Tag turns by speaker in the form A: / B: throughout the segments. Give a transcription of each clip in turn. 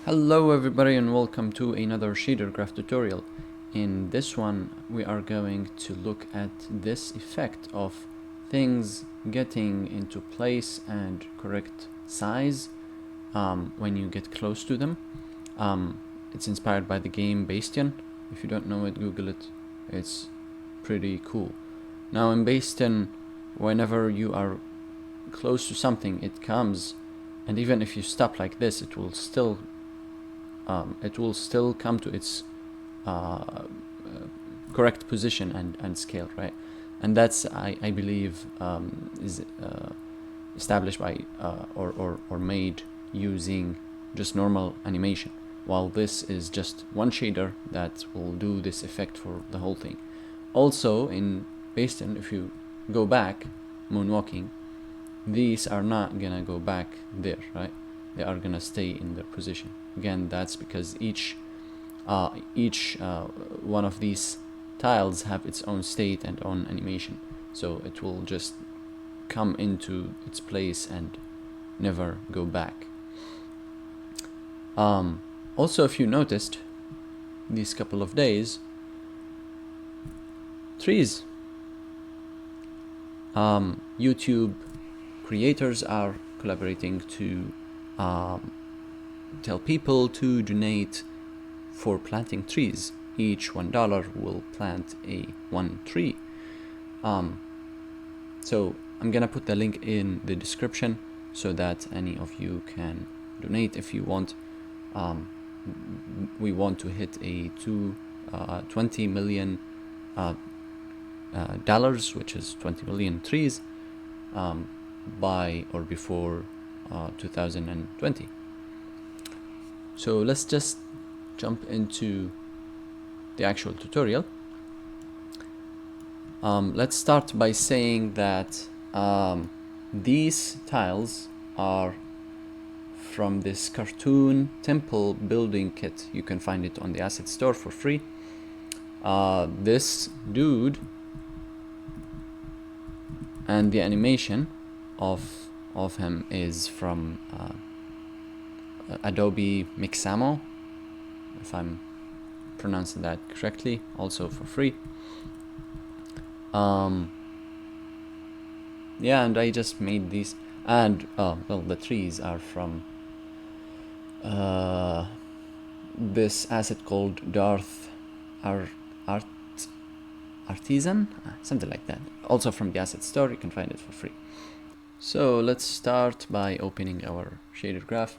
A: Hello everybody and welcome to another shader graph tutorial. In this one we are going to look at this effect of things getting into place and correct size when you get close to them. It's inspired by the game Bastion. If you don't know it, Google it. It's pretty cool. Now in Bastion, whenever you are close to something, it comes, and even if you stop like this, it will still come to its correct position and scale, right? And that's I believe is established by or made using just normal animation, while this is just one shader that will do this effect for the whole thing. Also in Bastion, if you go back moonwalking, these are not gonna go back there, right? They are gonna stay in their position. Again, that's because each one of these tiles have its own state and own animation, so it will just come into its place and never go back. Also, if you noticed these couple of days, trees, YouTube creators are collaborating to tell people to donate for planting trees. Each $1 will plant one tree. So I'm gonna put the link in the description so that any of you can donate if you want. We want to hit a $20 million dollars, which is 20 million trees, by or before 2020. So let's just jump into the actual tutorial. Let's start by saying that these tiles are from this cartoon temple building kit. You can find it on the asset store for free. This dude and the animation of him is from Adobe Mixamo, if I'm pronouncing that correctly, also for free. Yeah, and I just made these, and well, the trees are from this asset called Darth Artisan, something like that. Also from the asset store, you can find it for free. So let's start by opening our shader graph.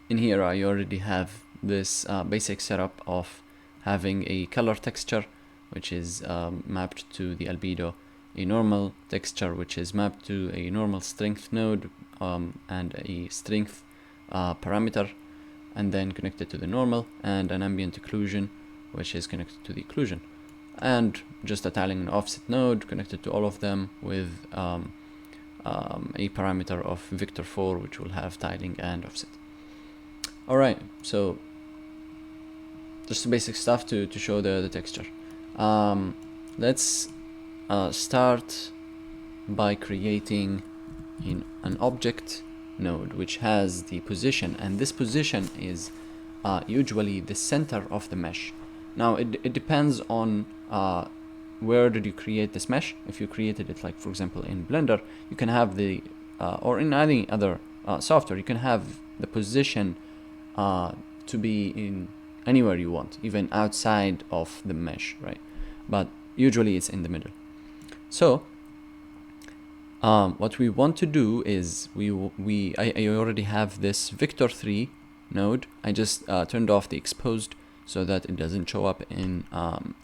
A: In here I already have this basic setup of having a color texture, which is mapped to the albedo, a normal texture which is mapped to a normal strength node and a strength parameter, and then connected to the normal, and an ambient occlusion which is connected to the occlusion, and just a tiling and offset node connected to all of them with a parameter of vector 4 which will have tiling and offset. Alright, so just the basic stuff to show the texture. Let's start by creating an object node which has the position, and this position is usually the center of the mesh. Now it depends on where did you create this mesh. If you created it, like for example in Blender, you can have the or in any other software, you can have the position to be in anywhere you want, even outside of the mesh, right? But usually it's in the middle. So what we want to do is I already have this vector 3 node. I just turned off the exposed so that it doesn't show up in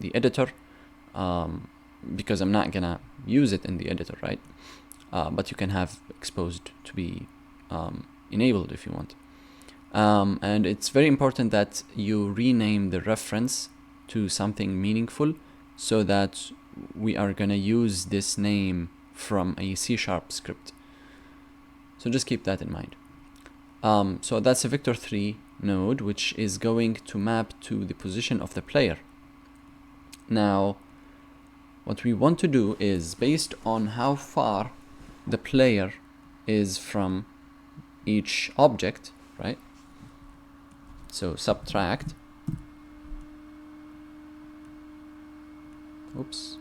A: the editor, because I'm not gonna use it in the editor, right? But you can have exposed to be enabled if you want. And it's very important that you rename the reference to something meaningful, so that we are gonna use this name from a C# script. So just keep that in mind. So that's a vector 3 node which is going to map to the position of the player. Now what we want to do is, based on how far the player is from each object, right? So subtract, oops,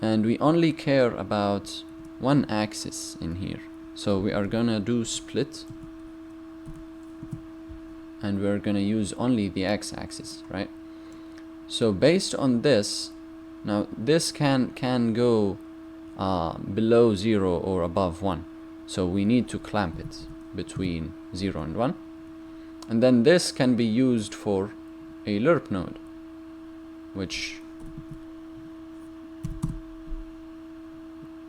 A: and we only care about one axis in here, so we are gonna do split, and we're gonna use only the x-axis, right? So based on this, now this can go below 0 or above 1, so we need to clamp it between 0 and 1, and then this can be used for a LWRP node, which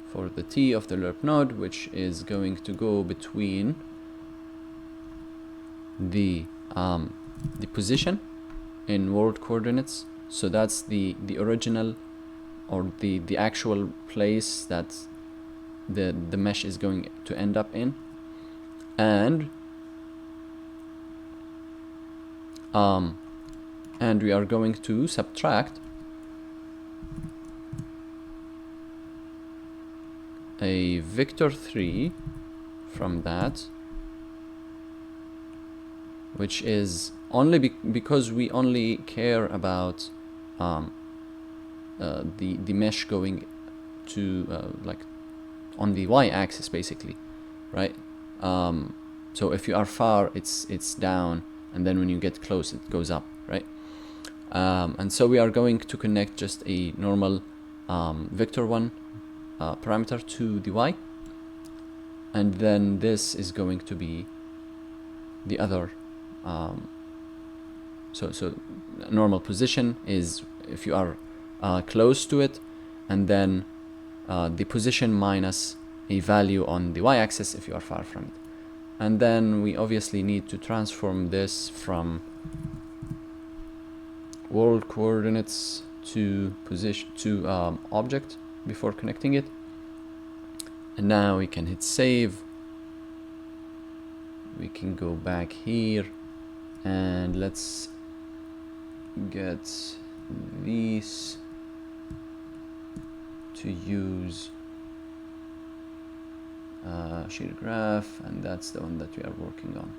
A: for the T of the LWRP node, which is going to go between the position in world coordinates, so that's the original or the actual place that the mesh is going to end up in, and we are going to subtract a vector 3 from that, which is only because we only care about the mesh going to like on the y-axis basically, right? So if you are far, it's down, and then when you get close, it goes up, right? And so we are going to connect just a normal vector 1 parameter to the y, and then this is going to be the other. So normal position is if you are close to it, and then the position minus a value on the y-axis if you are far from it. And then we obviously need to transform this from world coordinates to position to object before connecting it. And now we can hit save. We can go back here and let's get these to use shader graph, and that's the one that we are working on.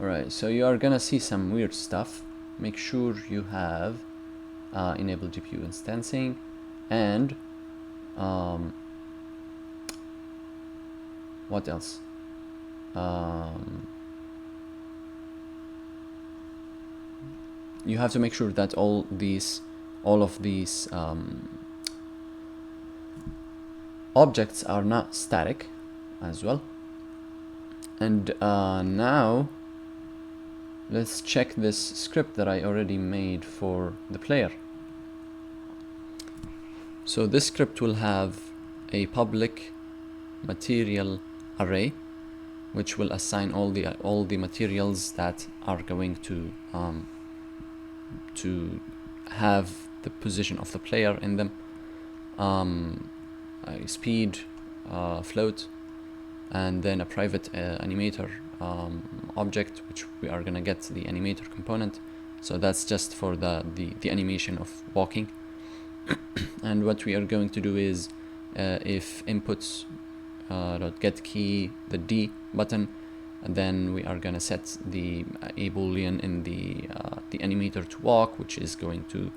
A: Alright, so you are gonna see some weird stuff. Make sure you have enable GPU instancing, and what else? You have to make sure that all of these objects are not static as well. And now let's check this script that I already made for the player. So this script will have a public material array, which will assign all the materials that are going to have the position of the player in them, a speed, float, and then a private animator object, which we are gonna get the animator component. So that's just for the animation of walking. And what we are going to do is if inputs .get key the D button, and then we are gonna set a boolean in the animator to walk, which is going to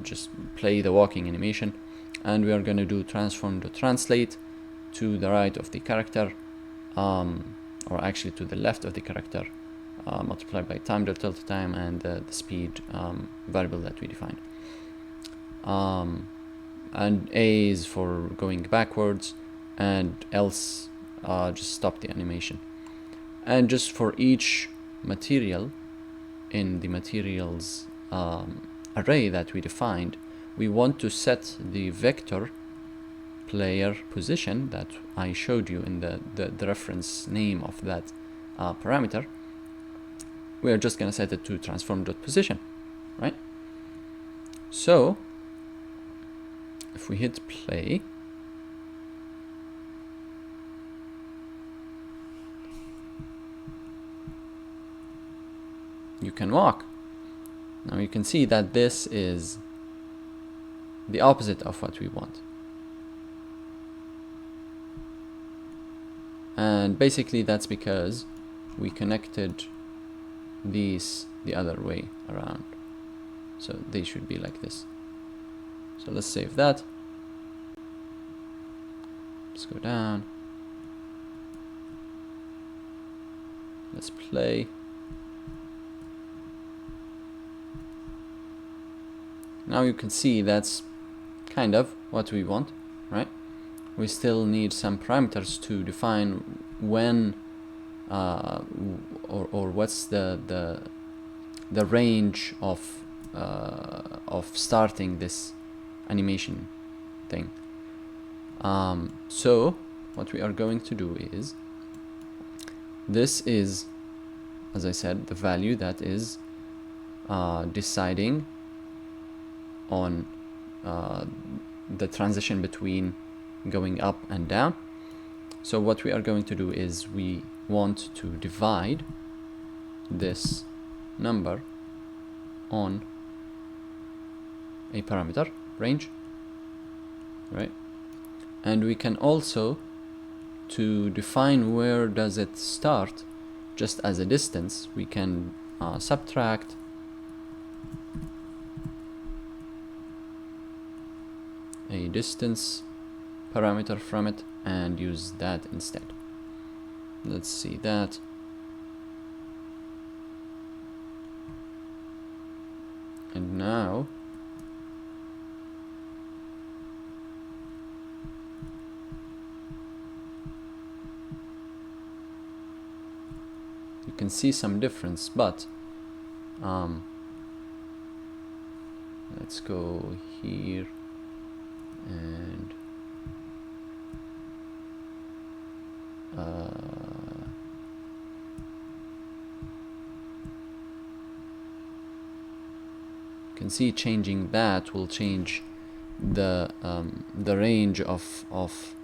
A: just play the walking animation, and we are gonna do transform.translate to the right of the character, or actually to the left of the character, multiplied by time.delta-time and the speed variable that we defined. And A is for going backwards, and else just stop the animation. And just for each material in the materials array that we defined, we want to set the vector player position that I showed you in the reference name of that parameter. We are just going to set it to transform.position, right? So if we hit play, you can walk. Now you can see that this is the opposite of what we want. And basically that's because we connected these the other way around, so they should be like this. So let's save that. Let's go down. Let's play. Now you can see that's kind of what we want, right? We still need some parameters to define when or what's the range of starting this animation thing. So what we are going to do is, this is, as I said, the value that is deciding on the transition between going up and down. So what we are going to do is we want to divide this number on a parameter range, right? And we can also, to define where does it start, just as a distance, we can subtract a distance parameter from it and use that instead. Let's see that. And now you can see some difference, but let's go here and you can see changing that will change the range of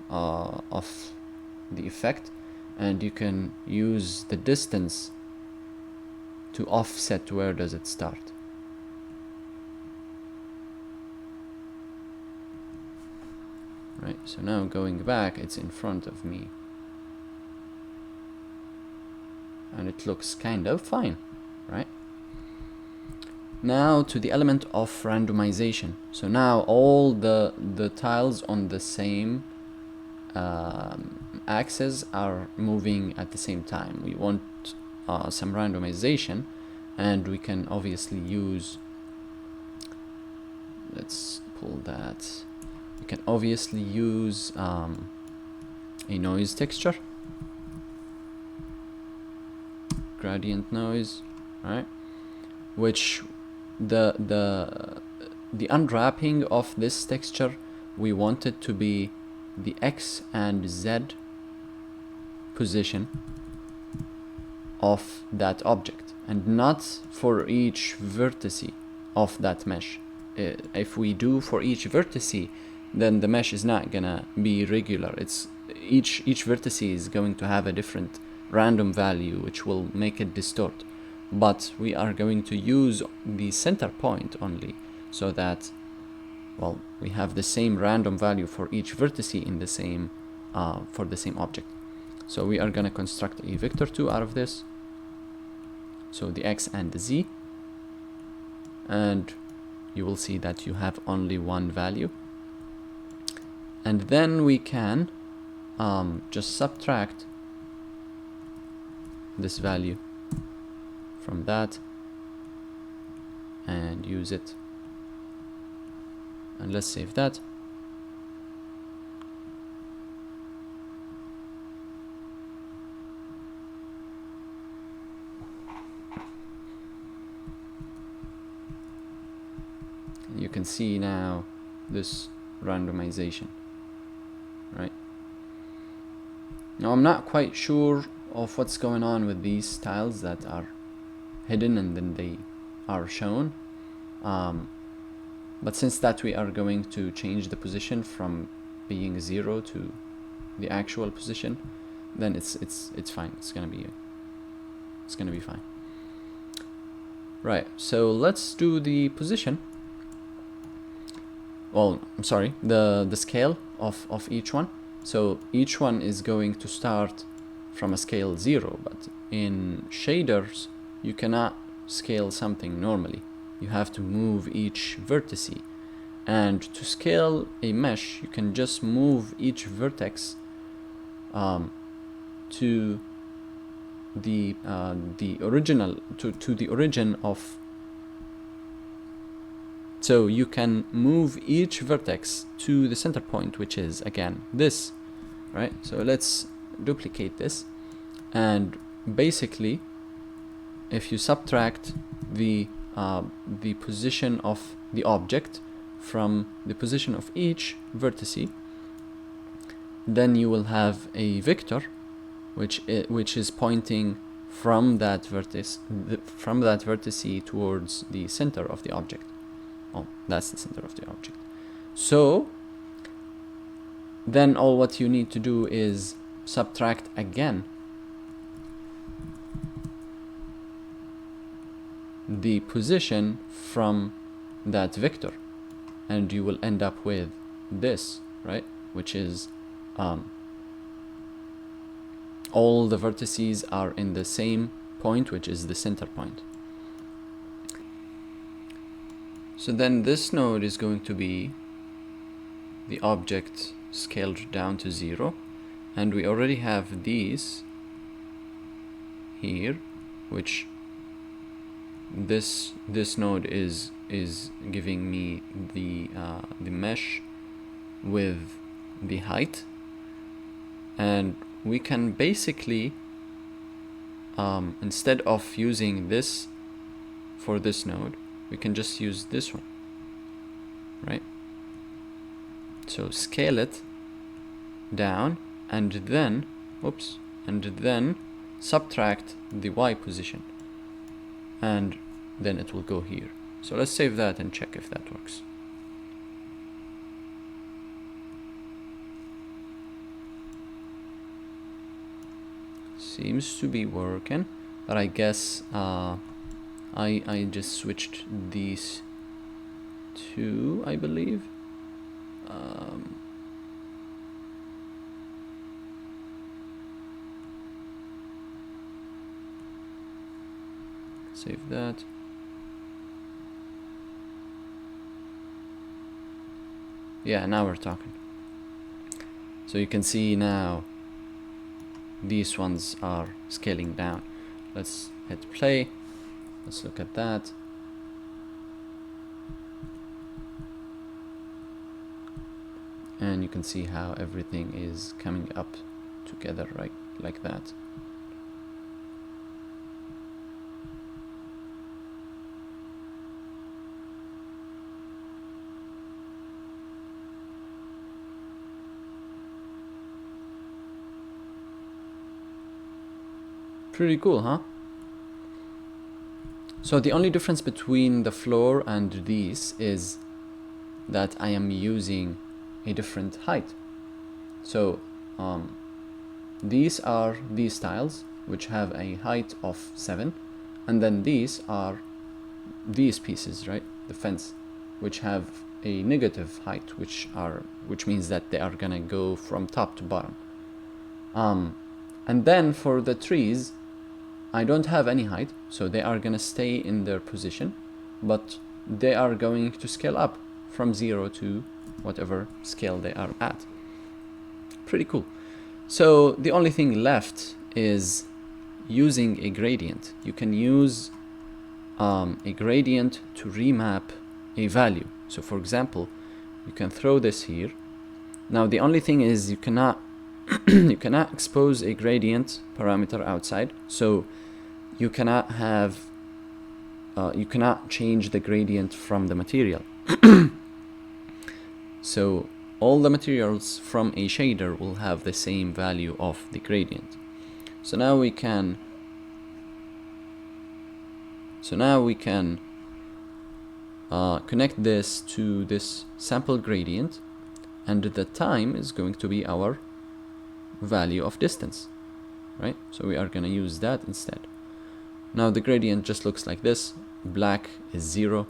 A: the effect, and you can use the distance to offset where does it start. Right, so now going back, it's in front of me. And it looks kind of fine, right? Now to the element of randomization. So now all the tiles on the same axis are moving at the same time. We want some randomization, and we can obviously use, let's pull that. We can obviously use a noise texture, gradient noise, right? Which the unwrapping of this texture, we want it to be the X and Z position of that object, and not for each vertex of that mesh. If we do for each vertex, then the mesh is not gonna be regular. It's each vertex is going to have a different random value, which will make it distort. But we are going to use the center point only, so that, well, we have the same random value for each vertex in the same for the same object. So we are gonna construct a vector 2 out of this, so the X and the Z, and you will see that you have only one value. And then we can just subtract this value from that and use it. And let's save that. And you can see now this randomization, right? Now I'm not quite sure of what's going on with these tiles that are hidden and then they are shown, but since that we are going to change the position from being 0 to the actual position, then it's fine. It's gonna be fine. Right, so let's do the position. Well, I'm sorry, the scale of each one. So each one is going to start from a scale 0, but in shaders you cannot scale something normally. You have to move each vertex, and to scale a mesh you can just move each vertex to the original to the origin of. So you can move each vertex to the center point, which is again this, right? So let's duplicate this, and basically if you subtract the position of the object from the position of each vertex, then you will have a vector which is pointing from that vertex towards the center of the object. Oh, that's the center of the object. So then all what you need to do is subtract again the position from that vector, and you will end up with this, right? Which is all the vertices are in the same point, which is the center point. So then this node is going to be the object scaled down to 0, and we already have these here, which this node is giving me the mesh with the height, and we can basically instead of using this for this node, we can just use this one, right? So scale it down, and then subtract the Y position, and then it will go here. So let's save that and check if that works. Seems to be working, but I guess I just switched these two, I believe. Save that. Yeah, now we're talking. So you can see now these ones are scaling down. Let's hit play. Let's look at that. And you can see how everything is coming up together, right, like that. Pretty cool, huh? So the only difference between the floor and these is that I am using a different height. So these are these tiles, which have a height of 7, and then these are these pieces, right, the fence, which have a negative height, which means that they are gonna go from top to bottom. And then for the trees, I don't have any height, so they are gonna stay in their position, but they are going to scale up from 0 to whatever scale they are at. Pretty cool. So the only thing left is using a gradient. You can use a gradient to remap a value. So for example, you can throw this here. Now the only thing is you cannot you cannot expose a gradient parameter outside, so you cannot have you cannot change the gradient from the material. So all the materials from a shader will have the same value of the gradient. So now we can connect this to this sample gradient, and the time is going to be our value of distance, right? So we are going to use that instead. Now the gradient just looks like this. Black is 0,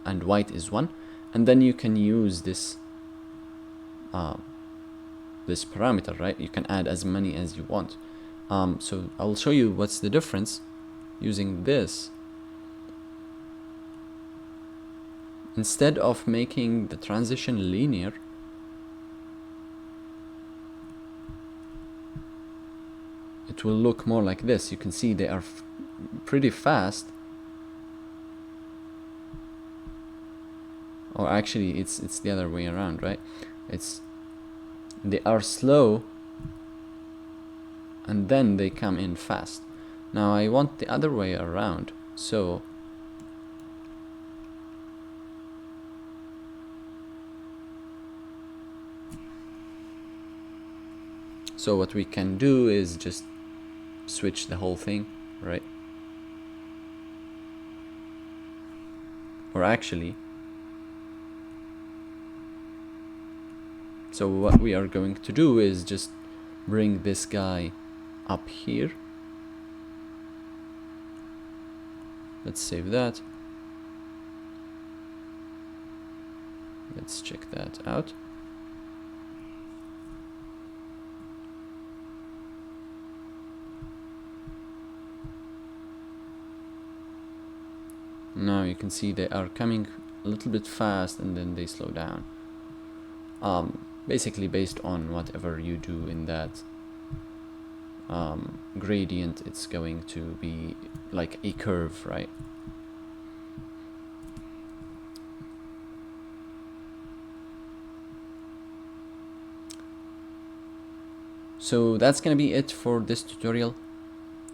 A: and white is 1, and then you can use this this parameter, right? You can add as many as you want. So I'll show you what's the difference using this. Instead of making the transition linear, it will look more like this. You can see they are pretty fast. Or actually, it's the other way around, right? They are slow and then they come in fast. Now I want the other way around. So what we can do is just switch the whole thing, right? Or actually, so what we are going to do is just bring this guy up here. Let's save that. Let's check that out. Now you can see they are coming a little bit fast and then they slow down. Basically based on whatever you do in that gradient, it's going to be like a curve, right? So that's gonna be it for this tutorial.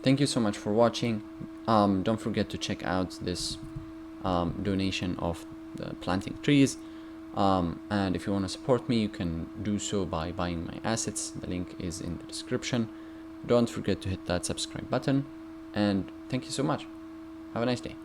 A: Thank you so much for watching. Don't forget to check out this donation of the planting trees. And if you want to support me, you can do so by buying my assets. The link is in the description. Don't forget to hit that subscribe button. And thank you so much. Have a nice day.